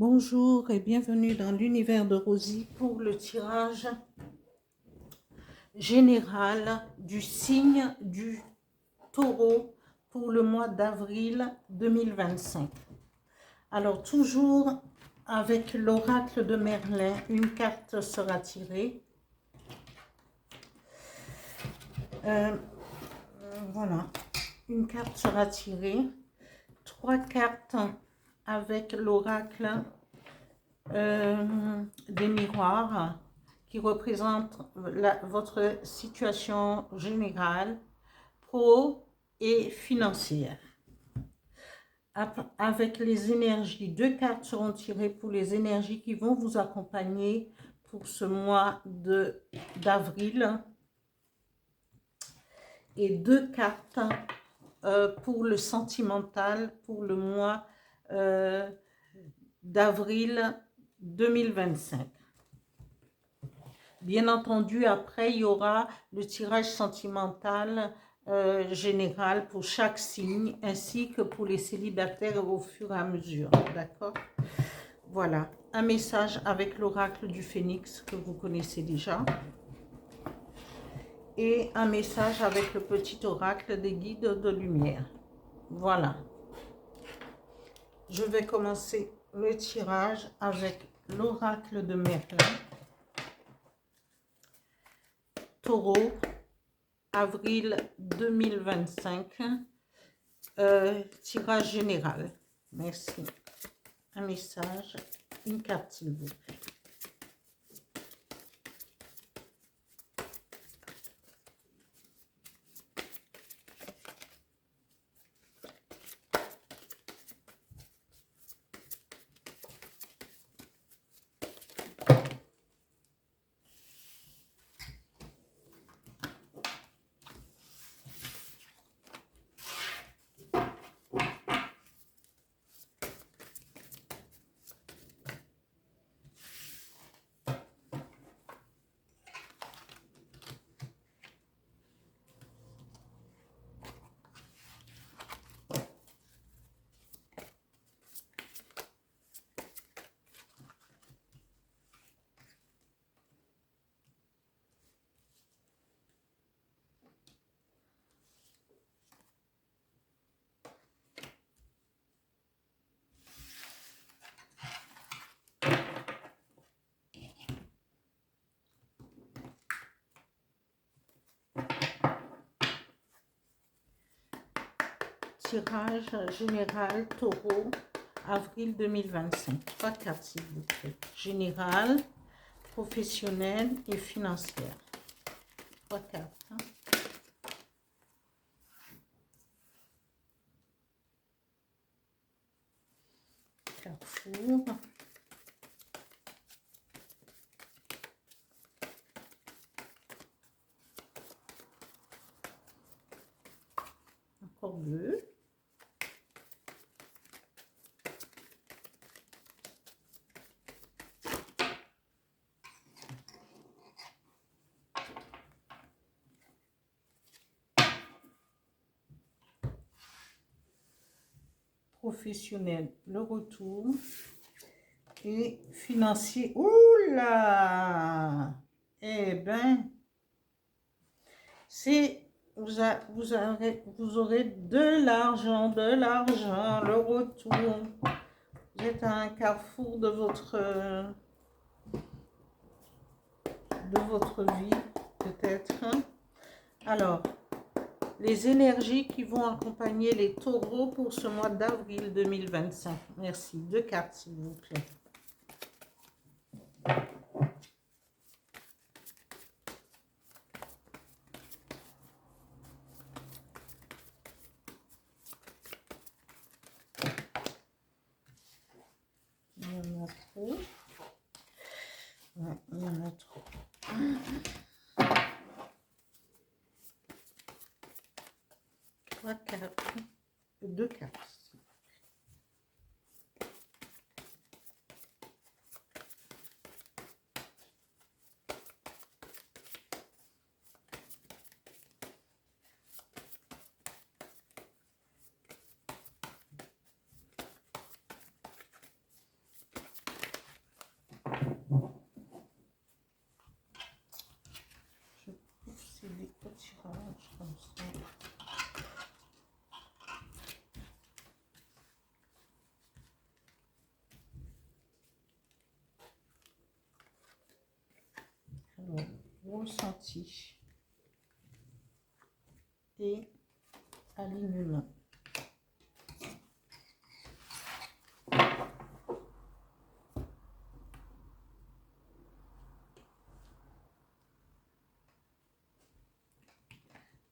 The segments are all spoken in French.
Bonjour et bienvenue dans l'univers de Rosie pour le tirage général du signe du Taureau pour le mois d'avril 2025. Alors toujours avec l'oracle de Merlin, une carte sera tirée. Voilà, une carte sera tirée. 3 cartes avec l'oracle des miroirs qui représentent votre situation générale, pro et financière. Avec les énergies, 2 cartes seront tirées pour les énergies qui vont vous accompagner pour ce mois d'avril et 2 cartes pour le sentimental pour le mois d'avril 2025. Bien entendu, après, il y aura le tirage sentimental général pour chaque signe, ainsi que pour les célibataires au fur et à mesure. D'accord? Voilà, un message avec l'oracle du Phénix que vous connaissez déjà. Et un message avec le petit oracle des guides de lumière. Voilà. Je vais commencer le tirage avec l'oracle de Merlin. Taureau, avril 2025, tirage général. Merci. Un message, une carte s'il vous plaît. Tirage général Taureau, avril 2025. 3 cartes s'il vous plaît. Général, professionnel et financière. 3 cartes. Hein. Carrefour. Encore 2. Professionnel, le retour. Et financier. Oula! Eh ben, c'est vous aurez de l'argent, le retour. Vous êtes à un carrefour de votre vie, peut-être. Alors, les énergies qui vont accompagner les taureaux pour ce mois d'avril 2025. Merci. 2 cartes, s'il vous plaît. Il y en a trop. Ouais, il y en a trop. 3 cartes. 2 cartes. ressenti et alignement.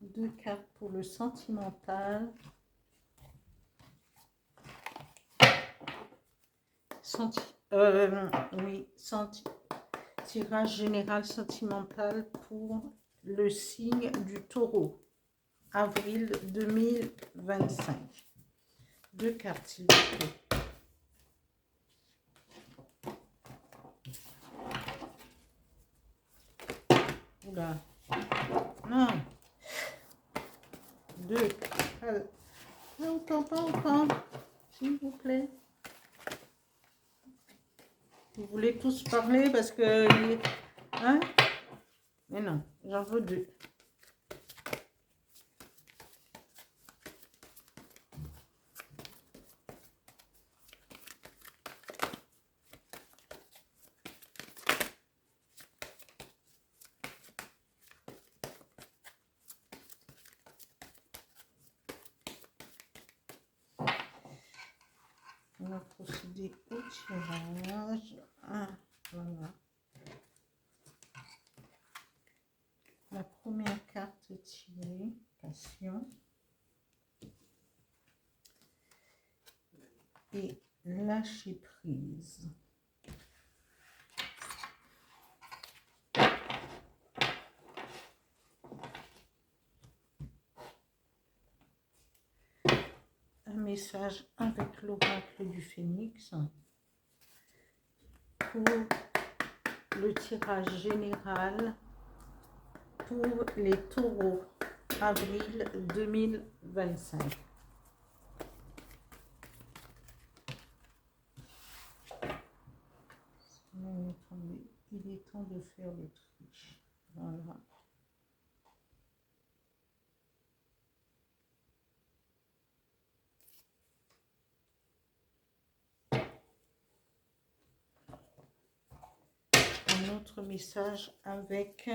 Deux cartes pour le sentimental. Tirage général sentimental pour le signe du Taureau, avril 2025. Deux cartes, s'il vous plaît. Oula. Non. Deux. Pas autant, pas autant. S'il vous plaît. Vous voulez tous parler parce que... Hein? Mais non, j'en veux deux. On va procéder au tirage. Ah, voilà. La première carte tirée, passion. Et lâcher prise. Un message avec l'oracle du Phénix pour le tirage général pour les taureaux, avril 2025. Il est temps de faire le tri. Voilà. Un autre message avec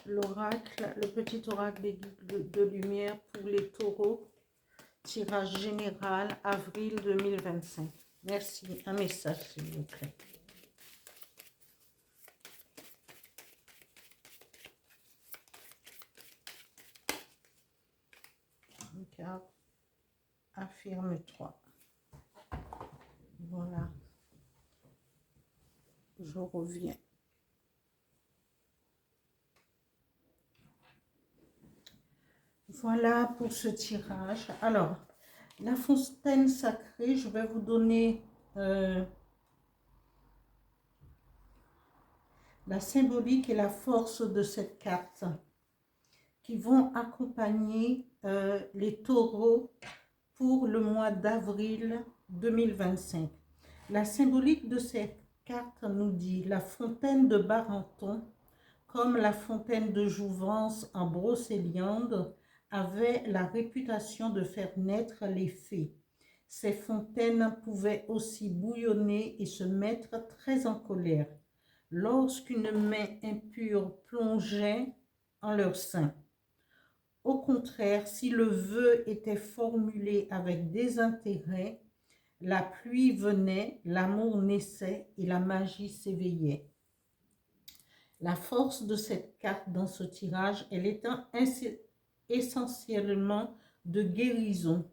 l'oracle, le petit oracle des guides de lumière pour les taureaux, tirage général, avril 2025. Merci. Un message, s'il vous plaît. Une carte. Affirme-toi. Voilà. Je reviens. Voilà pour ce tirage. Alors, la fontaine sacrée, je vais vous donner la symbolique et la force de cette carte qui vont accompagner les taureaux pour le mois d'avril 2025. La symbolique de cette carte nous dit la fontaine de Barenton, comme la fontaine de Jouvence en Brocéliande, avait la réputation de faire naître les fées. Ces fontaines pouvaient aussi bouillonner et se mettre très en colère lorsqu'une main impure plongeait en leur sein. Au contraire, si le vœu était formulé avec désintérêt, la pluie venait, l'amour naissait et la magie s'éveillait. La force de cette carte dans ce tirage, elle est essentiellement de guérison.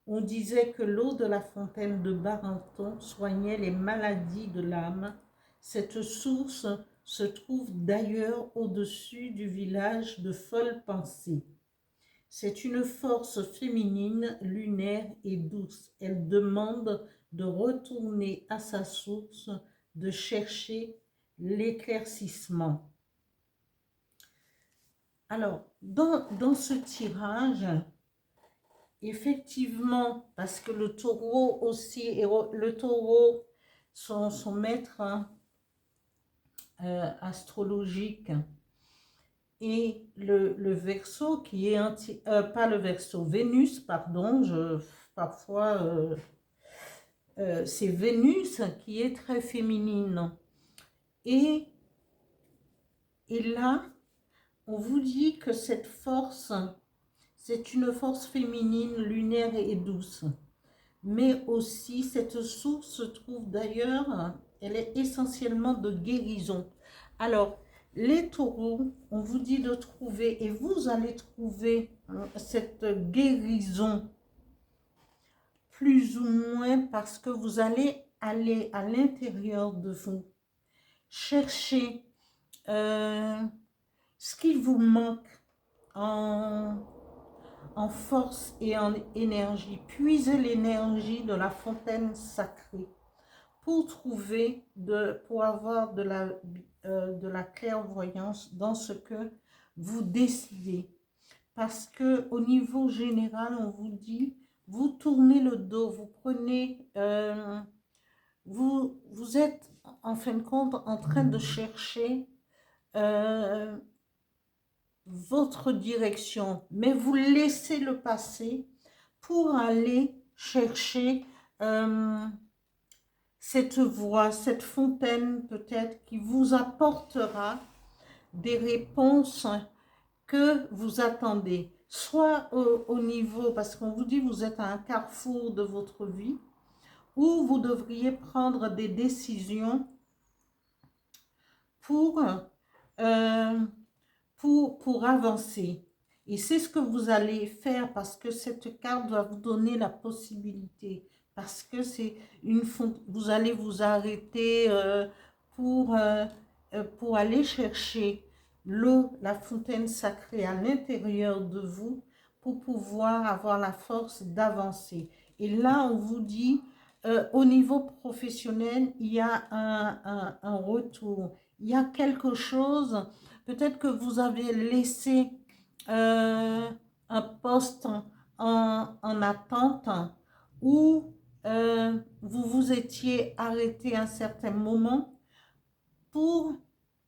On disait que l'eau de la fontaine de Barenton soignait les maladies de l'âme. Cette source se trouve d'ailleurs au-dessus du village de Folles-Pensées. C'est une force féminine, lunaire et douce. Elle demande de retourner à sa source, de chercher l'éclaircissement. Alors, dans ce tirage, effectivement, parce que le taureau aussi, le taureau, son maître astrologique, et le Verseau qui est pas le Verseau, Vénus, pardon, parfois c'est Vénus qui est très féminine. Et Et là, on vous dit que cette force, c'est une force féminine, lunaire et douce. Mais aussi, cette source se trouve d'ailleurs, elle est essentiellement de guérison. Alors, les taureaux, on vous dit de trouver, et vous allez trouver cette guérison plus ou moins parce que vous allez aller à l'intérieur de vous, chercher ce qui vous manque en force et en énergie. Puisez l'énergie de la fontaine sacrée pour trouver, pour avoir de la clairvoyance dans ce que vous décidez. Parce que au niveau général, on vous dit, vous tournez le dos, vous prenez, vous êtes en fin de compte en train de chercher votre direction, mais vous laissez le passé pour aller chercher cette voie, cette fontaine peut-être qui vous apportera des réponses que vous attendez, soit au niveau, parce qu'on vous dit vous êtes à un carrefour de votre vie, où vous devriez prendre des décisions pour avancer. Et c'est ce que vous allez faire parce que cette carte va vous donner la possibilité. Parce que c'est vous allez vous arrêter pour aller chercher l'eau, la fontaine sacrée à l'intérieur de vous pour pouvoir avoir la force d'avancer. Et là, on vous dit, au niveau professionnel, il y a un retour. Il y a quelque chose. Peut-être que vous avez laissé un poste en attente ou vous vous étiez arrêté à un certain moment pour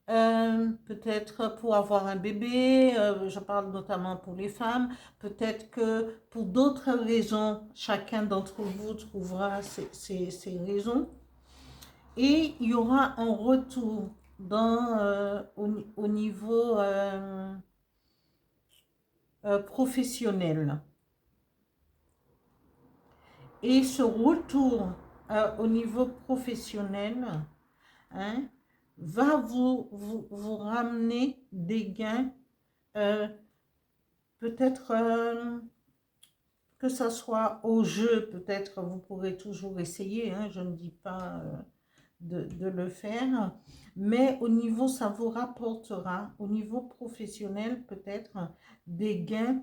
peut-être pour avoir un bébé, je parle notamment pour les femmes, peut-être que pour d'autres raisons, chacun d'entre vous trouvera ses raisons. Et il y aura un retour au niveau professionnel. Et ce retour au niveau professionnel va vous ramener des gains, peut-être que ça soit au jeu, peut-être vous pourrez toujours essayer, je ne dis pas de le faire, mais au niveau, ça vous rapportera, au niveau professionnel, peut-être des gains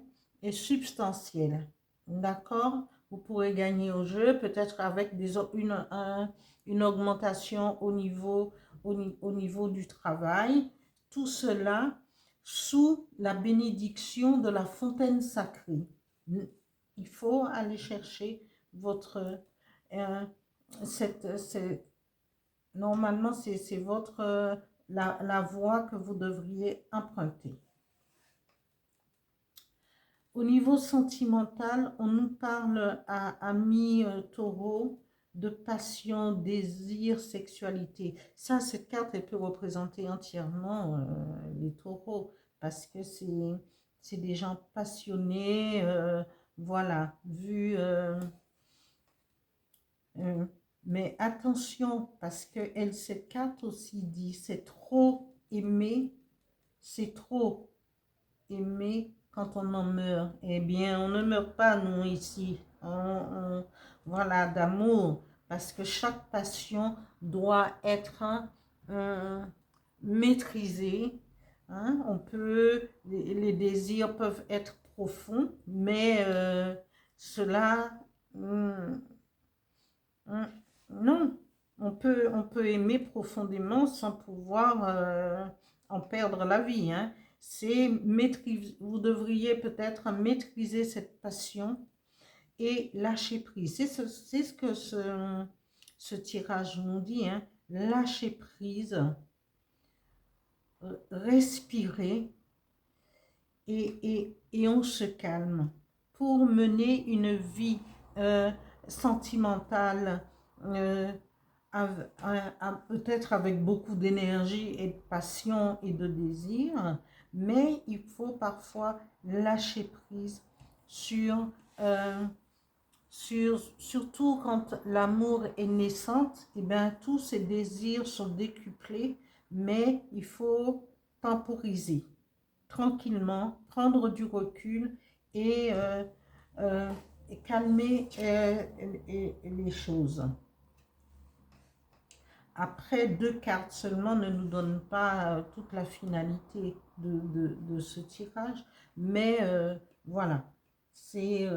substantiels, d'accord? Vous pourrez gagner au jeu, peut-être avec une augmentation au niveau du travail, tout cela sous la bénédiction de la fontaine sacrée. Il faut aller chercher votre... normalement, c'est votre la voie que vous devriez emprunter. Au niveau sentimental, on nous parle à amis taureaux de passion, désir, sexualité. Ça, cette carte, elle peut représenter entièrement les taureaux parce que c'est des gens passionnés, voilà, mais attention, parce que cette carte aussi dit, c'est trop aimer, c'est trop aimer quand on en meurt. Eh bien, on ne meurt pas, nous, ici. Voilà, d'amour. Parce que chaque passion doit être maîtrisée. Les désirs peuvent être profonds, mais cela... non, on peut aimer profondément sans pouvoir en perdre la vie. Vous devriez peut-être maîtriser cette passion et lâcher prise. C'est ce que ce tirage nous dit. Lâcher prise, respirer et on se calme pour mener une vie sentimentale peut-être avec beaucoup d'énergie et de passion et de désir, mais il faut parfois lâcher prise sur, surtout quand l'amour est naissante, et bien tous ces désirs sont décuplés, mais il faut temporiser tranquillement, prendre du recul et, et calmer les choses. Après, 2 cartes seulement ne nous donnent pas toute la finalité de ce tirage, mais voilà, c'est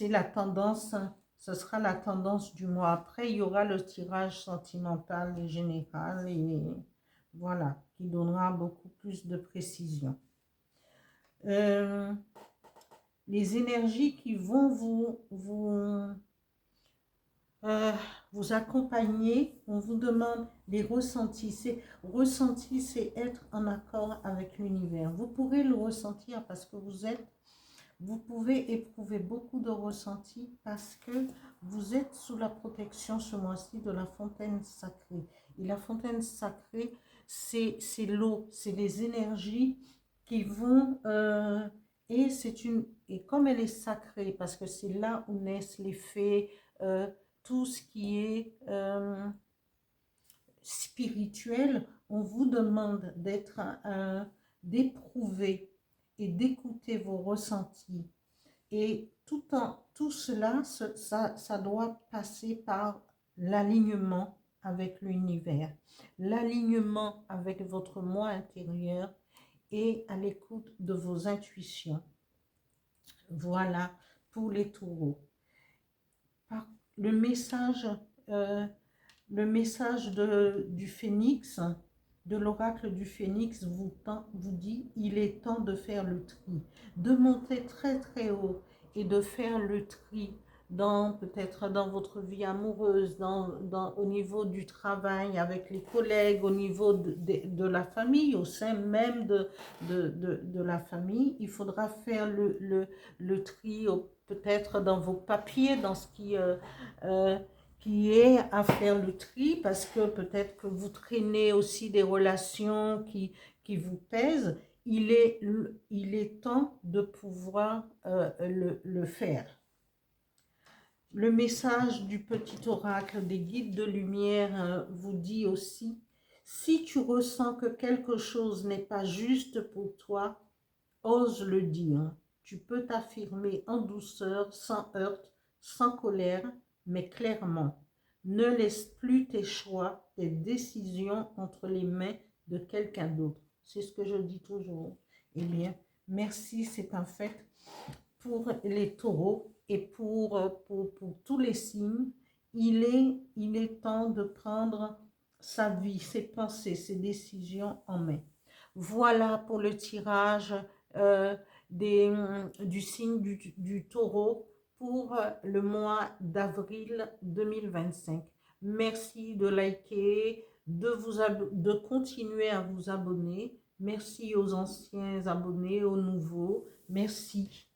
la tendance, ce sera la tendance du mois. Après, il y aura le tirage sentimental et général, et voilà, qui donnera beaucoup plus de précision. Les énergies qui vont vous accompagner, on vous demande les ressentis. Ressenti, c'est être en accord avec l'univers. Vous pourrez le ressentir parce que vous pouvez éprouver beaucoup de ressentis parce que vous êtes sous la protection ce mois-ci de la fontaine sacrée. Et la fontaine sacrée, c'est l'eau, c'est les énergies qui vont... et comme elle est sacrée, parce que c'est là où naissent les fées, tout ce qui est spirituel, on vous demande d'éprouver et d'écouter vos ressentis. Et tout cela, ça doit passer par l'alignement avec l'univers, l'alignement avec votre moi intérieur et à l'écoute de vos intuitions. Voilà pour les taureaux. Le message du phénix, de l'oracle du phénix vous dit il est temps de faire le tri, de monter très très haut et de faire le tri peut-être dans votre vie amoureuse, au niveau du travail, avec les collègues, au niveau de la famille, au sein même de la famille. Il faudra faire le tri peut-être dans vos papiers, dans ce qui est à faire le tri, parce que peut-être que vous traînez aussi des relations qui vous pèsent. Il est temps de pouvoir le faire. Le message du petit oracle des guides de lumière vous dit aussi, si tu ressens que quelque chose n'est pas juste pour toi, ose le dire. Tu peux t'affirmer en douceur, sans heurte, sans colère, mais clairement. Ne laisse plus tes choix, tes décisions entre les mains de quelqu'un d'autre. C'est ce que je dis toujours. Eh bien, merci, c'est un fait pour les taureaux et pour tous les signes. Il est temps de prendre sa vie, ses pensées, ses décisions en main. Voilà pour le tirage du signe du taureau pour le mois d'avril 2025. Merci de liker, de continuer à vous abonner. Merci aux anciens abonnés, aux nouveaux. Merci.